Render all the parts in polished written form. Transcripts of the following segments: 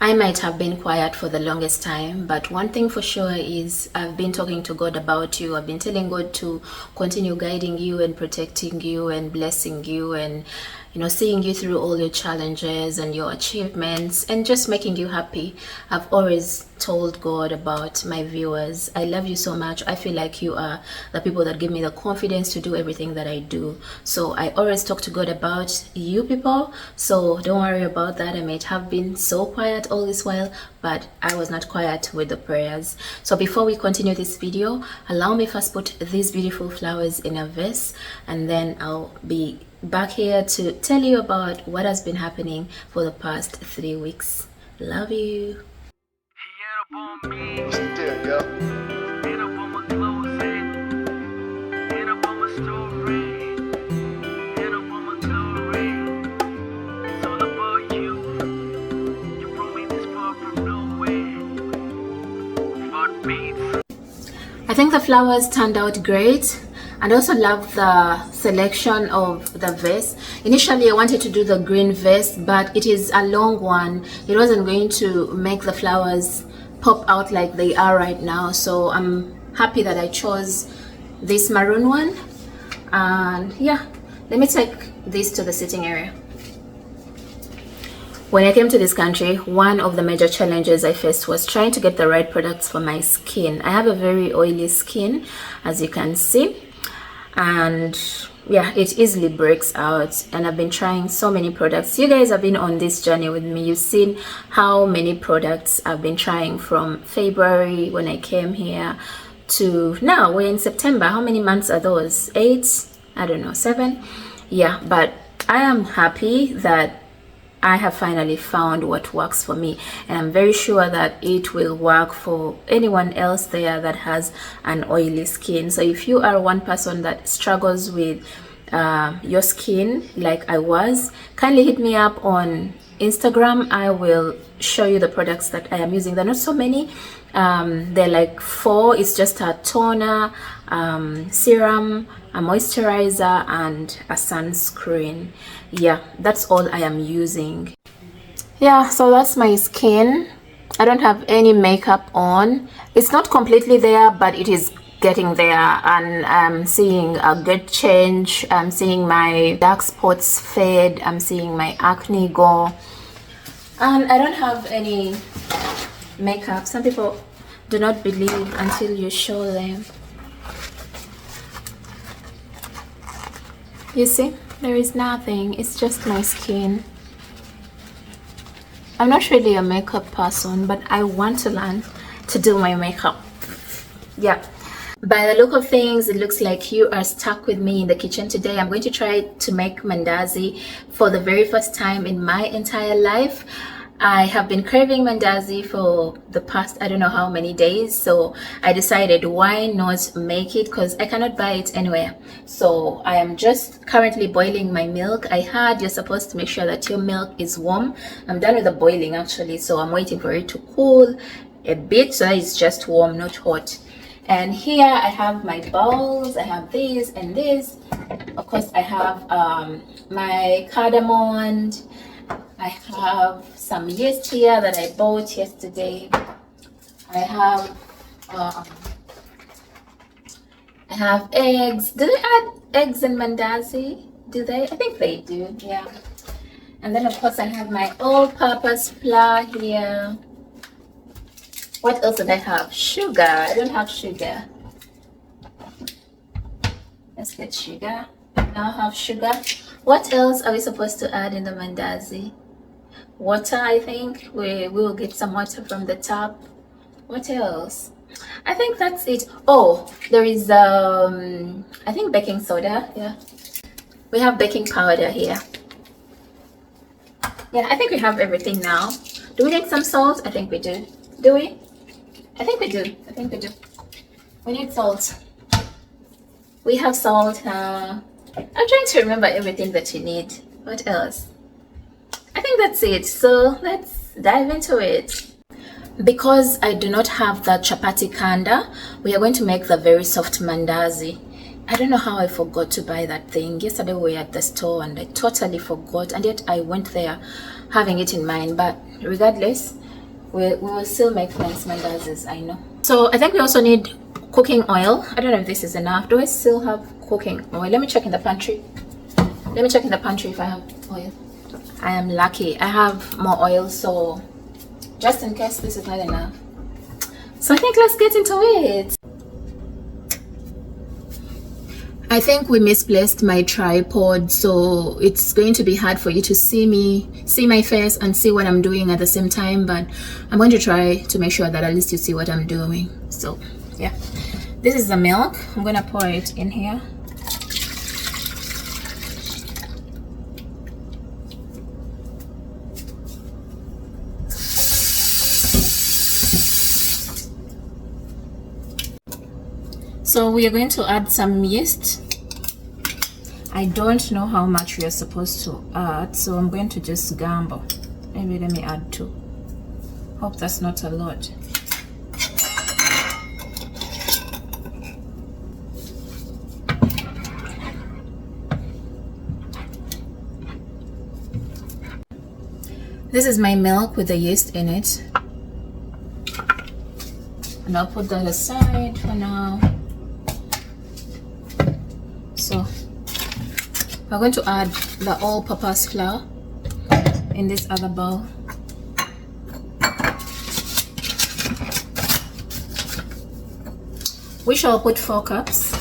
I might have been quiet for the longest time, but one thing for sure is I've been talking to God about you. I've been telling God to continue guiding you and protecting you and blessing you and seeing you through all your challenges and your achievements and just making you happy. I've always told God about my viewers. I love you so much. I feel like you are the people that give me the confidence to do everything that I do. So I always talk to God about you people. So don't worry about that. I might have been so quiet all this while, but I was not quiet with the prayers. So before we continue this video, allow me first put these beautiful flowers in a vase, and then I'll be back here to tell you about what has been happening for the past 3 weeks. Love you. I think the flowers turned out great, and also love the selection of the vase. Initially I wanted to do the green vase, but it is a long one. It wasn't going to make the flowers pop out like they are right now, so I'm happy that I chose this maroon one. And yeah, let me take this to the sitting area. When I came to this country, one of the major challenges I faced was trying to get the right products for my skin. I have a very oily skin, as you can see, and yeah, it easily breaks out, and I've been trying so many products. You guys have been on this journey with me. You've seen how many products I've been trying from February when I came here to now. We're in September. How many months are those? 8? I don't know, 7? Yeah, but I am happy that I have finally found what works for me, and I'm very sure that it will work for anyone else there that has an oily skin. So if you are one person that struggles with your skin like I was, kindly hit me up on Instagram. I will show you the products that I am using. They're not so many. They're like 4. It's just a toner, serum, a moisturizer, and a sunscreen. Yeah, that's all I am using. Yeah, so that's my skin. I don't have any makeup on. It's not completely there, but it is getting there, and I'm seeing a good change. I'm seeing my dark spots fade. I'm seeing my acne go, and I don't have any makeup. Some people do not believe until you show them. You see, there is nothing. It's just my skin. I'm not really a makeup person, but I want to learn to do my makeup. Yeah, by the look of things, it looks like you are stuck with me in the kitchen today. I'm going to try to make mandazi for the very first time in my entire life. I have been craving mandazi for the past I don't know how many days, so I decided why not make it, because I cannot buy it anywhere. So I am just currently boiling my milk. I heard you're supposed to make sure that your milk is warm. I'm done with the boiling actually, so I'm waiting for it to cool a bit so that it's just warm, not hot. And here I have my bowls. I have this and this. Of course I have my cardamom. I have some yeast here that I bought yesterday. I have eggs. Do they add eggs in mandazi? Do they? I think they do, yeah. And then of course I have my all-purpose flour here. What else did I have? Sugar. I don't have sugar. Let's get sugar. Now I have sugar. What else are we supposed to add in the mandazi? Water, I think. We will get some water from the tap. What else? I think that's it. Oh, there is I think baking soda. Yeah, we have baking powder here. Yeah, I think we have everything now. Do we need some salt? I think we do. Do we? I think we do. I think we do. We need salt. We have salt. I'm trying to remember everything that you need. What else? I think that's it. So let's dive into it. Because I do not have the chapati kanda, we are going to make the very soft mandazi. I don't know how I forgot to buy that thing. Yesterday we were at the store and I totally forgot, and yet I went there having it in mind. But regardless, we will still make nice mandazis, I know. So I think we also need cooking oil. I don't know if this is enough. Do I still have cooking oil? Let me check in the pantry. Let me check in the pantry if I have oil. I am lucky. I have more oil, so just in case this is not enough. So I think let's get into it. I think we misplaced my tripod, so it's going to be hard for you to see my face and see what I'm doing at the same time, but I'm going to try to make sure that at least you see what I'm doing. So yeah, this is the milk. I'm going to pour it in here. So we are going to add some yeast. I don't know how much we are supposed to add, so I'm going to just gamble. Maybe let me add 2. Hope that's not a lot. This is my milk with the yeast in it. And I'll put that aside for now. So we're going to add the all-purpose flour in this other bowl. We shall put 4 cups.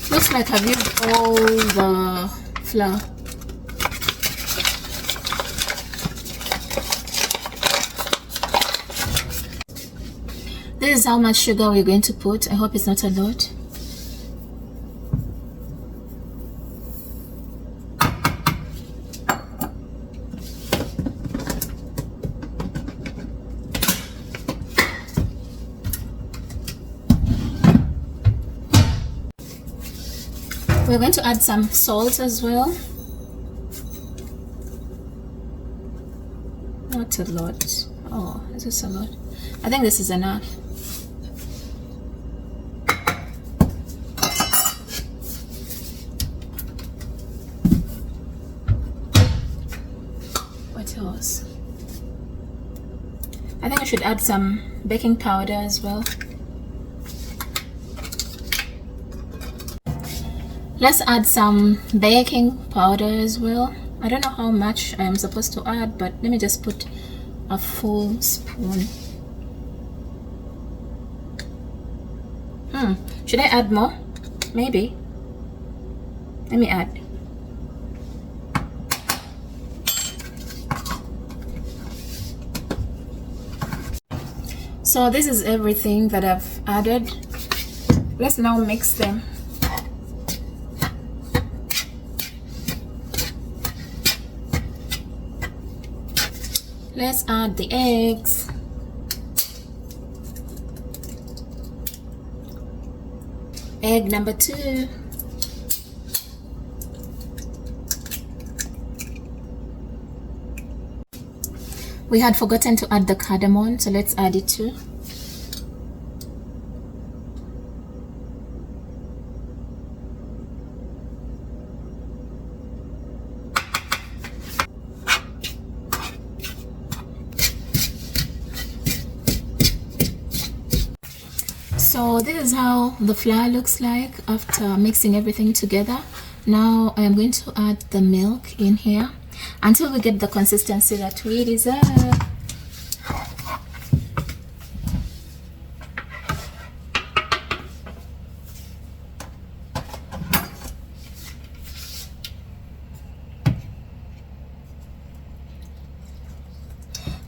Looks like I've used all the flour. This is how much sugar we're going to put. I hope it's not a lot. We're going to add some salt as well. Not a lot. Oh, is this a lot? I think this is enough. What else? I think I should add some baking powder as well. Let's add some baking powder as well. I don't know how much I am supposed to add, but let me just put a full spoon. Should I add more? Maybe. Let me add. So this is everything that I've added. Let's now mix them. Let's add the eggs. Egg number 2. We had forgotten to add the cardamom, so let's add it too. So this is how the flour looks like after mixing everything together. Now I am going to add the milk in here until we get the consistency that we deserve.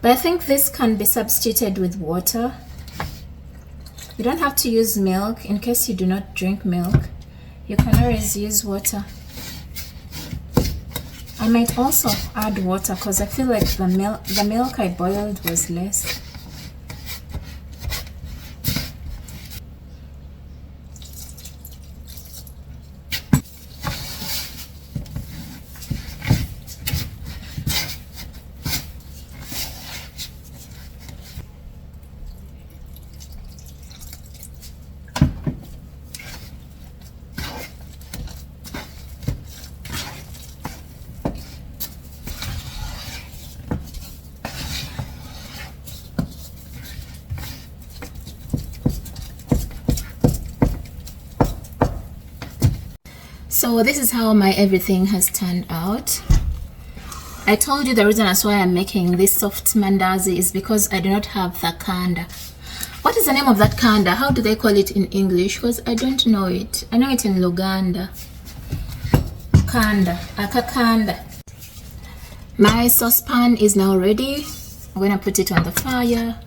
But I think this can be substituted with water. You don't have to use milk. In case you do not drink milk, you can always use water. I might also add water because I feel like the milk I boiled was less. So this is how my everything has turned out. I told you the reason as why I'm making this soft mandazi is because I do not have the kanda. What is the name of that kanda? How do they call it in English? Because I don't know it. I know it in Luganda. Kanda, akakanda. My saucepan is now ready. I'm going to put it on the fire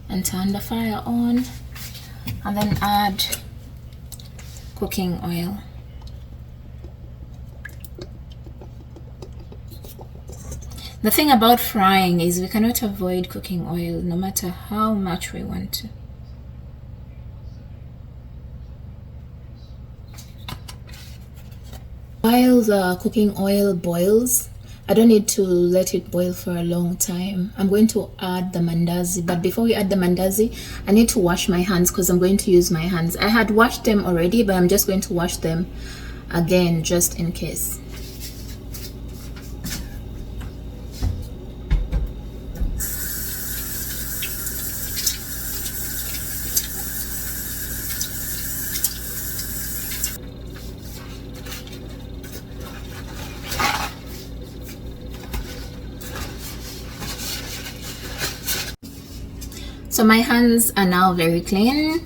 and turn the fire on, and then add cooking oil. The thing about frying is we cannot avoid cooking oil no matter how much we want to. While the cooking oil boils, I don't need to let it boil for a long time. I'm going to add the mandazi, but before we add the mandazi, I need to wash my hands because I'm going to use my hands. I had washed them already, but I'm just going to wash them again just in case. So my hands are now very clean.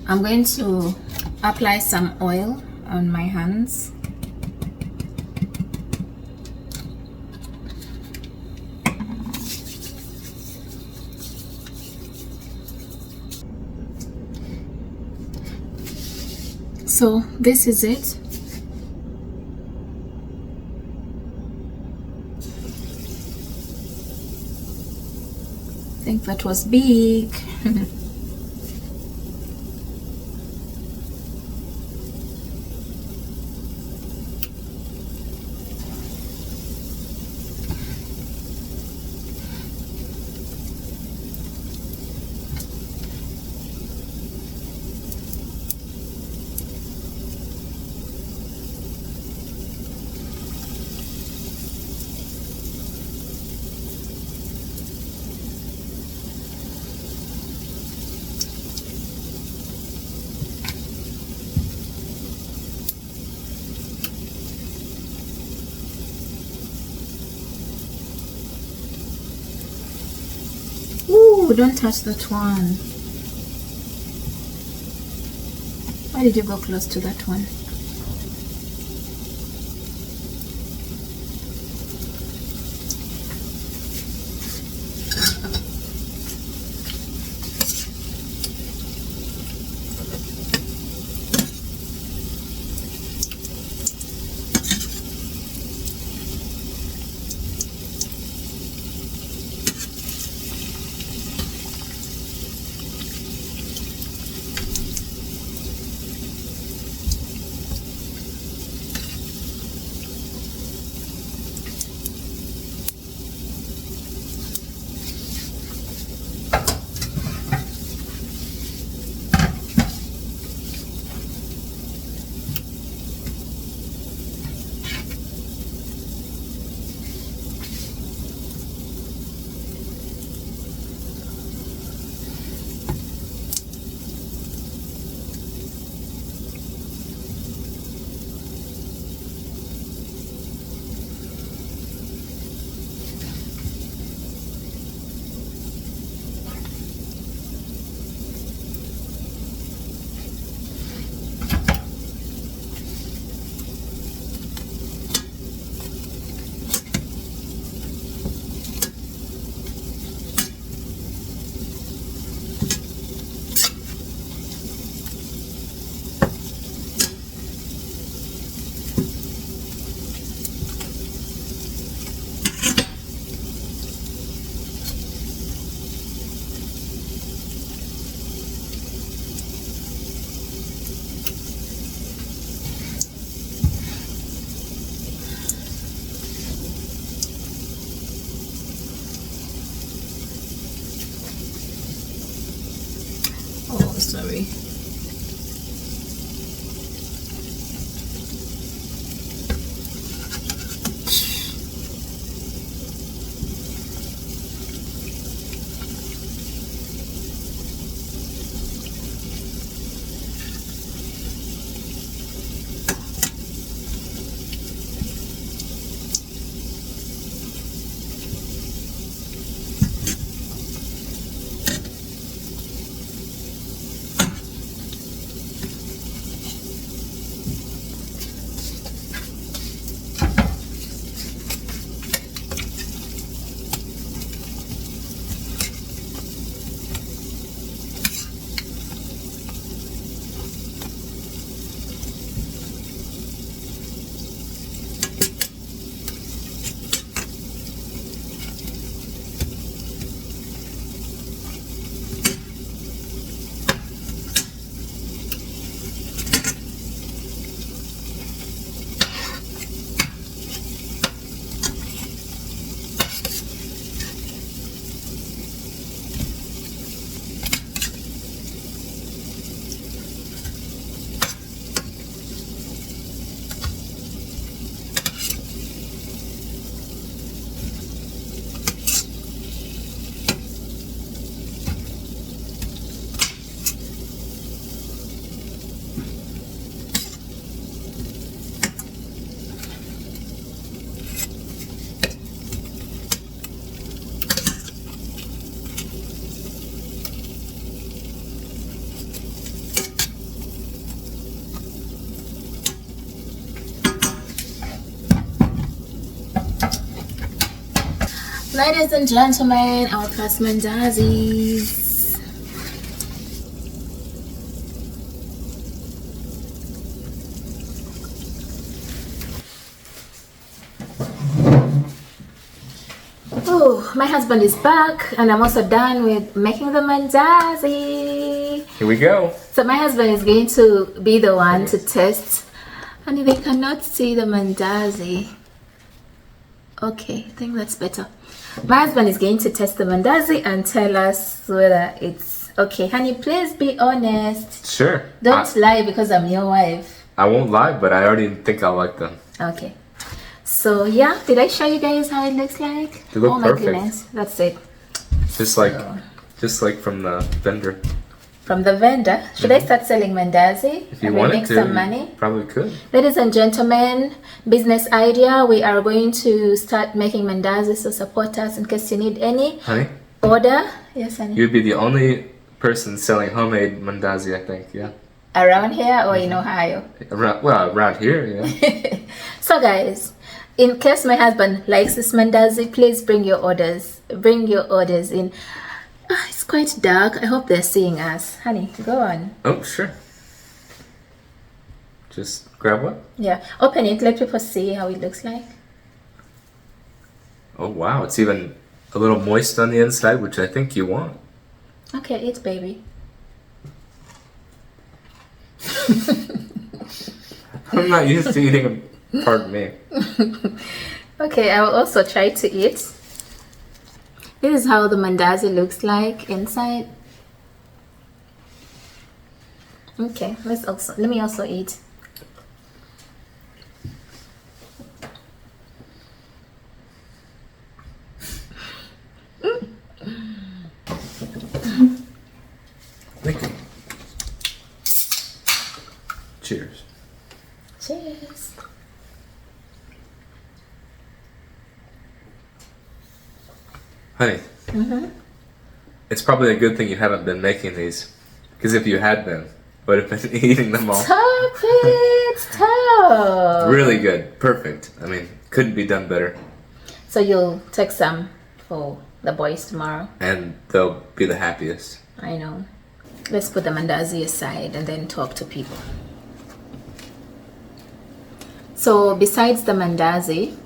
I'm going to apply some oil on my hands. So this is it. I think that was big. Ooh, don't touch that one. Why did you go close to that one? sorry. Ladies and gentlemen, our first Mandazis. Oh, my husband is back and I'm also done with making the Mandazi. Here we go. So my husband is going to be the one to test. And they cannot see the Mandazi. Okay, I think that's better. My husband is going to test the Mandazi and tell us whether it's okay. Honey, please be honest. Sure. Don't lie because I'm your wife. I won't lie, but I already think I like them. Okay. So yeah, did I show you guys how it looks like? They look oh my perfect. goodness, that's it. Just like from the vendor. From the vendor. Should I start selling Mandazi? If you wanted make to, some money? probably could. Ladies and gentlemen, business idea. We are going to start making Mandazi, so support us in case you need any. Honey? Order. Yes, honey. You'd be the only person selling homemade Mandazi, I think, yeah. Around here or in Ohio? Around here, yeah. So guys, in case my husband likes this Mandazi, please bring your orders. Bring your orders in. It's quite dark. I hope they're seeing us. Honey, go on. Oh, sure. Just grab what? Yeah. Open it. Let people see how it looks like. Oh, wow. It's even a little moist on the inside, which I think you want. Okay, eat, baby. I'm not used to eating them. Pardon me. Okay, I will also try to eat. This is how the Mandazi looks like inside. Okay, let me also eat. Thank you. Cheers. Cheers. Honey, it's probably a good thing you haven't been making these. Because if you had been, would have been eating them all. Top it, top. Really good. Perfect. I mean, couldn't be done better. So you'll take some for the boys tomorrow? And they'll be the happiest. I know. Let's put the Mandazi aside and then talk to people. So besides the Mandazi,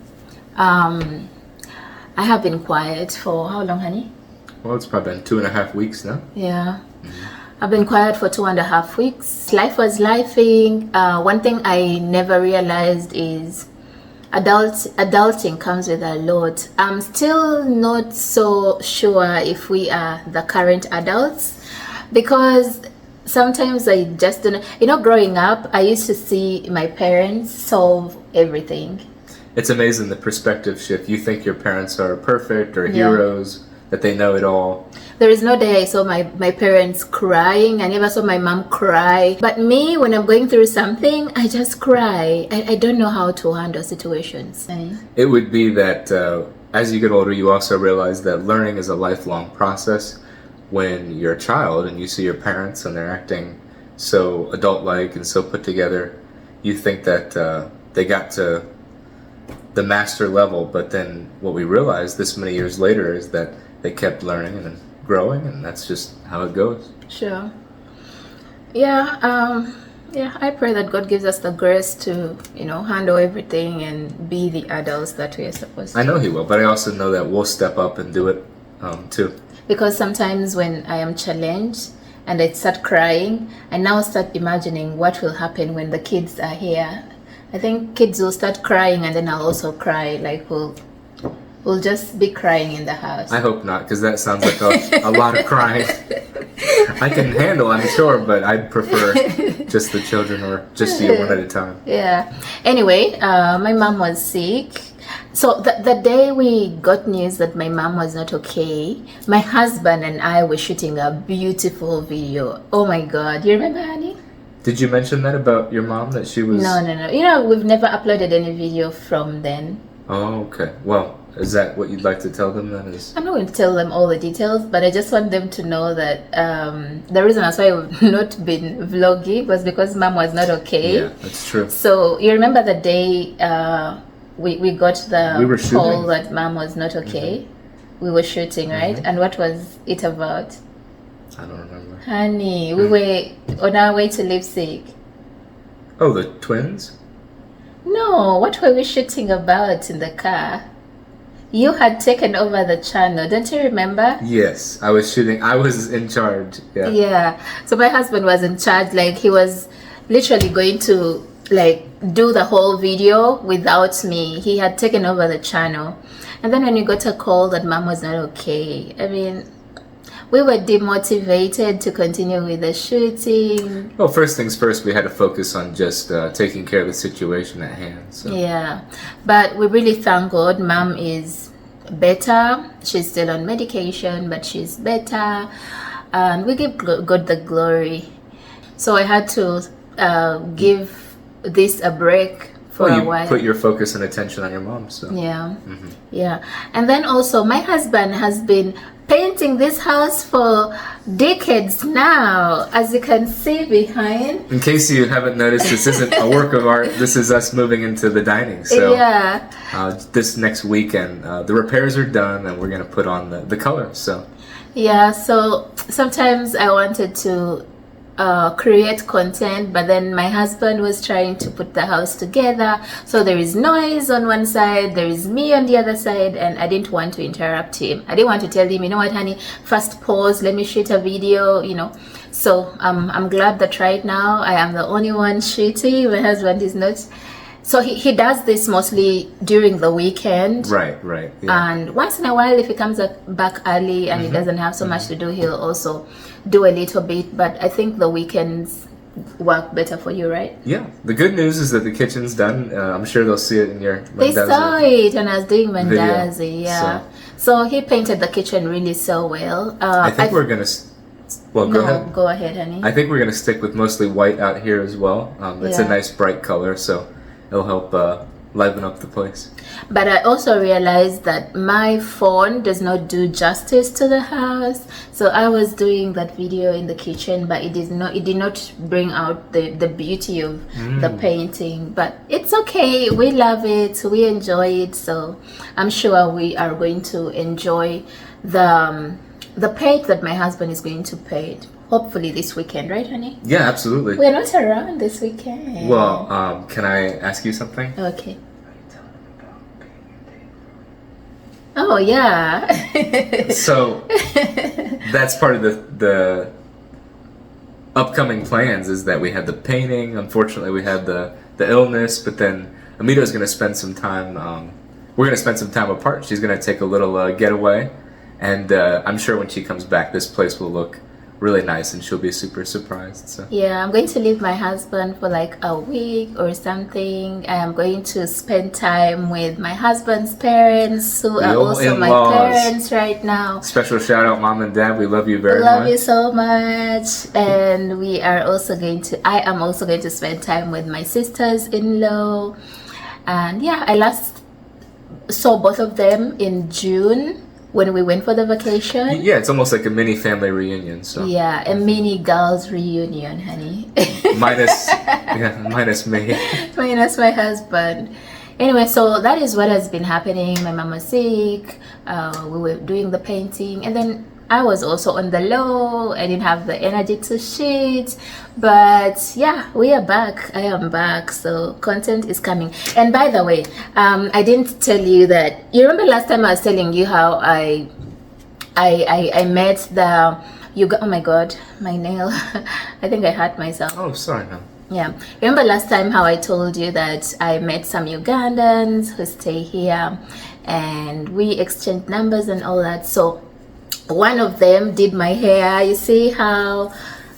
I have been quiet for how long, honey? Well, it's probably been 2.5 weeks now. Yeah. I've been quiet for 2.5 weeks. Life was lifing. One thing I never realized is adulting comes with a lot. I'm still not so sure if we are the current adults, because sometimes I just don't know. You know, growing up, I used to see my parents solve everything. It's amazing the perspective shift. You think your parents are perfect or Yeah. heroes, that they know it all. There is no day I saw my parents crying. I never saw my mom cry. But me, when I'm going through something, I just cry. I don't know how to handle situations. It would be that as you get older, you also realize that learning is a lifelong process. When you're a child and you see your parents and they're acting so adult-like and so put together, you think that they got to the master level, but then what we realize this many years later is that they kept learning and growing, and that's just how it goes. Sure. Yeah, I pray that God gives us the grace to, handle everything and be the adults that we are supposed to. I know He will, but I also know that we'll step up and do it too. Because sometimes when I am challenged and I start crying, I now start imagining what will happen when the kids are here. I think kids will start crying and then I'll also cry. Like we'll just be crying in the house. I hope not, because that sounds like a lot of crying. I can handle, I'm sure, but I'd prefer just the children or just you one at a time. Yeah. Anyway, my mom was sick. So the day we got news that my mom was not okay, my husband and I were shooting a beautiful video. Oh my God. You remember, honey? Did you mention that about your mom, that she was... No. We've never uploaded any video from then. Oh, okay. Well, is that what you'd like to tell them then? I'm not going to tell them all the details, but I just want them to know that the reason that's why we've not been vlogging was because mom was not okay. Yeah, that's true. So you remember the day we got the call that mom was not okay? Mm-hmm. We were shooting, right? Mm-hmm. And what was it about? I don't remember. Honey, we were on our way to Lipstick. Oh, the twins? No, what were we shooting about in the car? You had taken over the channel, don't you remember? Yes, I was shooting. I was in charge. Yeah. Yeah. So my husband was in charge. Like he was literally going to do the whole video without me. He had taken over the channel. And then when we got a call that mom was not okay, I mean, we were demotivated to continue with the shooting. Well, first things first, we had to focus on just taking care of the situation at hand. So. Yeah, but we really thank God. Mom is better. She's still on medication, but she's better. And we give God the glory. So I had to give this a break for a while. Put your focus and attention on your mom. So. Yeah, yeah. And then also my husband has been painting this house for decades now, as you can see behind. In case you haven't noticed, this isn't a work of art. This is us moving into the dining. So yeah. This next weekend, the repairs are done, and we're gonna put on the color. So yeah. So sometimes I wanted to create content, but then my husband was trying to put the house together, so there is noise on one side, there is me on the other side, and I didn't want to interrupt him. I didn't want to tell him, you know what, honey, first pause, let me shoot a video, so I'm glad that right now I am the only one shooting. My husband is not. So he does this mostly during the weekend. Right. Yeah. And once in a while, if he comes back early and he doesn't have so much to do, he'll also do a little bit. But I think the weekends work better for you, right? Yeah. The good news is that the kitchen's done. I'm sure they'll see it in your Mandazi. They saw it when I was doing Mandazi, yeah. So he painted the kitchen really so well. I think we're going to... Well, go ahead. Go ahead, honey. I think we're going to stick with mostly white out here as well. It's a nice bright color, so it'll help liven up the place. But I also realized that my phone does not do justice to the house. So I was doing that video in the kitchen, but it did not bring out the beauty of the painting. But it's okay. We love it. We enjoy it. So I'm sure we are going to enjoy the paint that my husband is going to paint. Hopefully this weekend, right, honey? Yeah, absolutely. We're not around this weekend. Well, can I ask you something? Okay. Oh, yeah. So, that's part of the upcoming plans, is that we had the painting. Unfortunately, we had the illness, but then Amito's going to spend some time, we're going to spend some time apart. She's going to take a little getaway, and I'm sure when she comes back, this place will look really nice, and she'll be super surprised. So Yeah, I'm going to leave my husband for like a week or something. I am going to spend time with my husband's parents, who are old also my in-laws. parents right now. Special shout out, Mom and Dad. We love you very Love much. you so much. And I am also going to spend time with my sisters-in-law. And yeah, I last saw both of them in June when we went for the vacation. Yeah, it's almost like a mini family reunion. So Yeah, a mini girls reunion, honey. minus me. Minus my husband. Anyway, so that is what has been happening. My mom was sick. We were doing the painting, and then I was also on the low. I didn't have the energy to shoot, but yeah, we are back. I am back, so content is coming. And by the way, I didn't tell you that. You remember last time I was telling you how I met the oh my god, my nail. I think I hurt myself. Oh, sorry, no. Yeah, remember last time how I told you that I met some Ugandans who stay here, and we exchanged numbers and all that. So one of them did my hair. You see how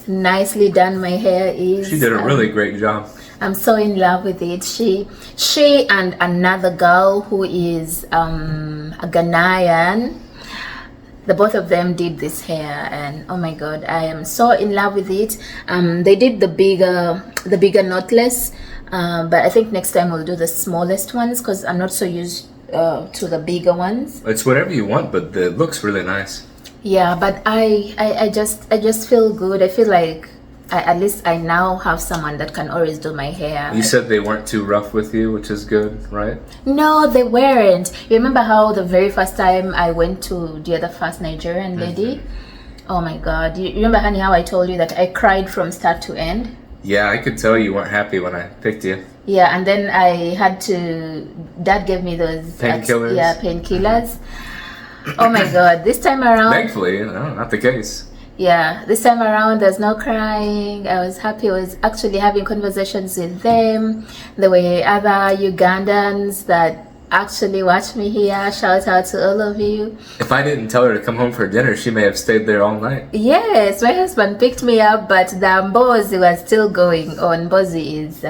nicely done my hair is. She did a really great job. I'm so in love with it. She and another girl who is a Ghanaian, the both of them did this hair, and oh my god, I am so in love with it. They did the bigger knotless, but I think next time we'll do the smallest ones because I'm not so used to the bigger ones. It's whatever you want, but it looks really nice. Yeah, but I just feel good. I feel like at least I now have someone that can always do my hair. You said they weren't too rough with you, which is good, right? No, they weren't. You remember how the very first time I went to the other first Nigerian lady? Oh my god. You remember, honey, how I told you that I cried from start to end? Yeah, I could tell you weren't happy when I picked you. Yeah, and then I had to... Dad gave me those... Painkillers? Yeah, painkillers. Oh my god, this time around... Thankfully, no, not the case. Yeah, this time around there's no crying. I was happy. I was actually having conversations with them. There were other Ugandans that actually watch me here. Shout out to all of you. If I didn't tell her to come home for dinner, she may have stayed there all night. Yes, my husband picked me up, but the Mbozi was still going on. Mbozi is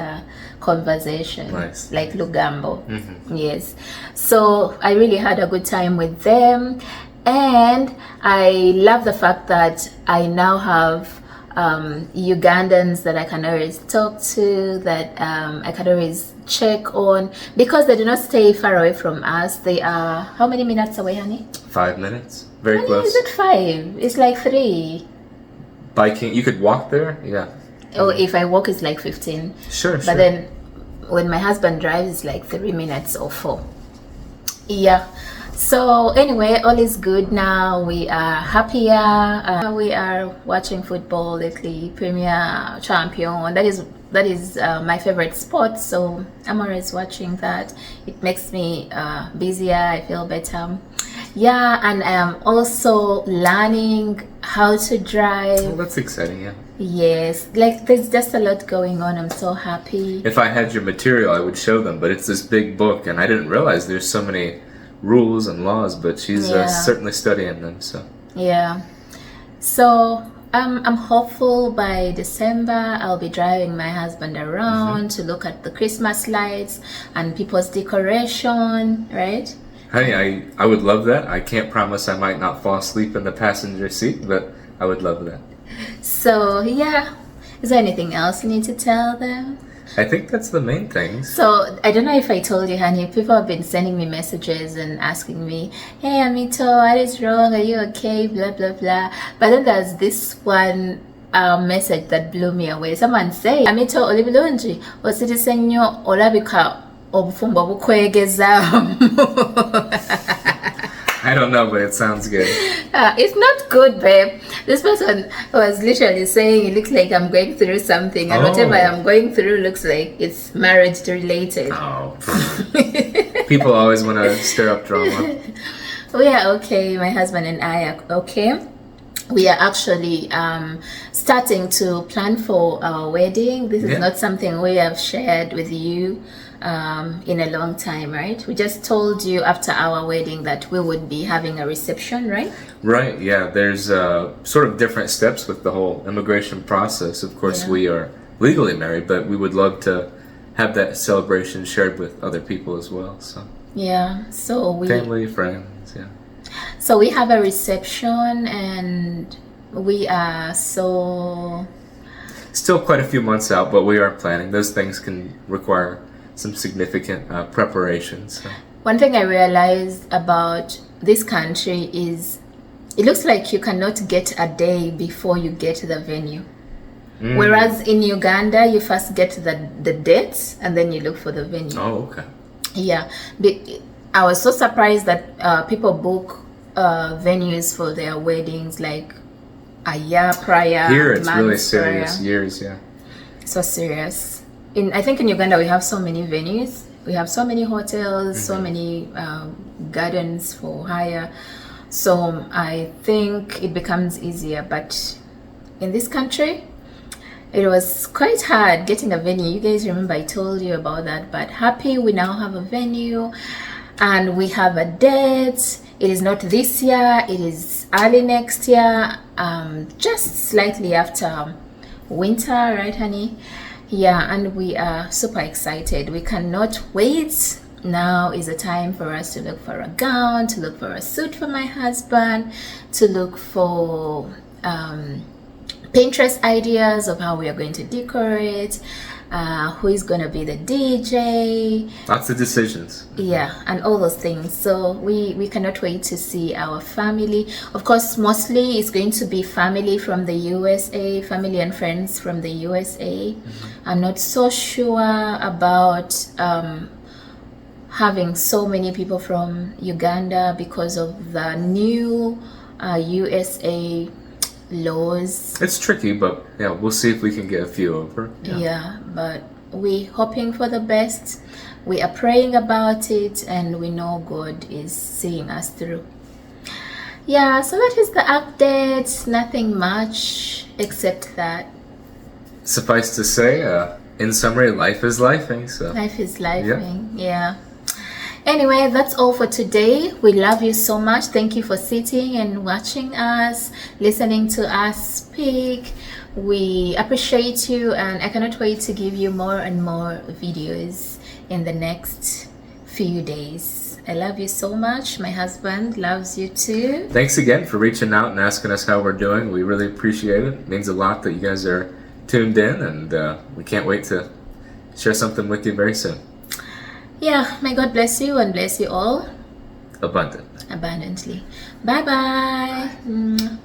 conversation, nice. Like Lugambo. Yes, so I really had a good time with them, and I love the fact that I now have Ugandans that I can always talk to, that I can always check on, because they do not stay far away from us. They are how many minutes away, honey? 5 minutes. Very Honey, close. is it 5? It's like 3. Biking, you could walk there? Yeah. Or if I walk, it's like 15. Sure, But then when my husband drives, it's like 3 minutes or 4. Yeah. So anyway, all is good now. We are happier. We are watching football lately. Premier Champion. That is my favorite sport. So I'm always watching that. It makes me busier. I feel better. Yeah, and I am also learning how to drive. Well, that's exciting, yeah. Yes, like there's just a lot going on. I'm so happy. If I had your material, I would show them, but it's this big book, and I didn't realize there's so many rules and laws, but she's certainly studying them, so. Yeah. So I'm hopeful by December I'll be driving my husband around to look at the Christmas lights and people's decoration, right? Honey, I would love that. I can't promise I might not fall asleep in the passenger seat, but I would love that. So yeah, is there anything else you need to tell them? I think that's the main thing. So I don't know if I told you, honey, people have been sending me messages and asking me, hey Amito, what is wrong, are you okay, blah blah blah. But then there's this one message that blew me away. Someone say, Amito oli bulungi osirise nnyo olabika obufumbo bukwegezaamu. I don't know, but it sounds good. It's not good, babe. This person was literally saying it looks like I'm going through something, and whatever I'm going through looks like it's marriage related. Oh. People always want to stir up drama. We are okay. My husband and I are okay. We are actually starting to plan for our wedding. This is not something we have shared with you in a long time, right? We just told you after our wedding that we would be having a reception, right? Right, yeah. There's sort of different steps with the whole immigration process. Of course, Yeah. we are legally married, but we would love to have that celebration shared with other people as well. So, Yeah. family, friends, yeah. So we have a reception, and we are so Still quite a few months out, but we are planning. Those things can require some significant preparation. So. one thing I realized about this country is it looks like you cannot get a day before you get to the venue. Whereas in Uganda, you first get the dates and then you look for the venue. Oh, okay. Yeah. I was so surprised that people book venues for their weddings like a year prior. Here it's really months serious. prior. Years, yeah. So serious. I think in Uganda we have so many venues. We have so many hotels, so many gardens for hire. So I think it becomes easier. But in this country, it was quite hard getting a venue. You guys remember I told you about that. But happy we now have a venue and we have a date. It is not this year. It is early next year. Just slightly after winter, right, honey? Yeah, and we are super excited. We cannot wait. Now is the time for us to look for a gown, to look for a suit for my husband, to look for Pinterest ideas of how we are going to decorate, who is going to be the DJ. Lots of decisions. Yeah, and all those things. So we cannot wait to see our family. Of course, mostly it's going to be family from the USA, family and friends from the USA. I'm not so sure about having so many people from Uganda because of the new USA laws. It's tricky, but yeah, we'll see if we can get a few over. Yeah, but we're hoping for the best. We are praying about it, and we know God is seeing us through. Yeah, so that is the update. Nothing much except that Suffice to say, in summary, life is lifing. So life is lifing. Yeah. Anyway, that's all for today. We love you so much. Thank you for sitting and watching us, listening to us speak. We appreciate you, and I cannot wait to give you more and more videos in the next few days. I love you so much. My husband loves you too. Thanks again for reaching out and asking us how we're doing. We really appreciate it. It means a lot that you guys are tuned in, and we can't wait to share something with you very soon. Yeah, may God bless you and bless you all Abundantly. abundantly. Bye bye.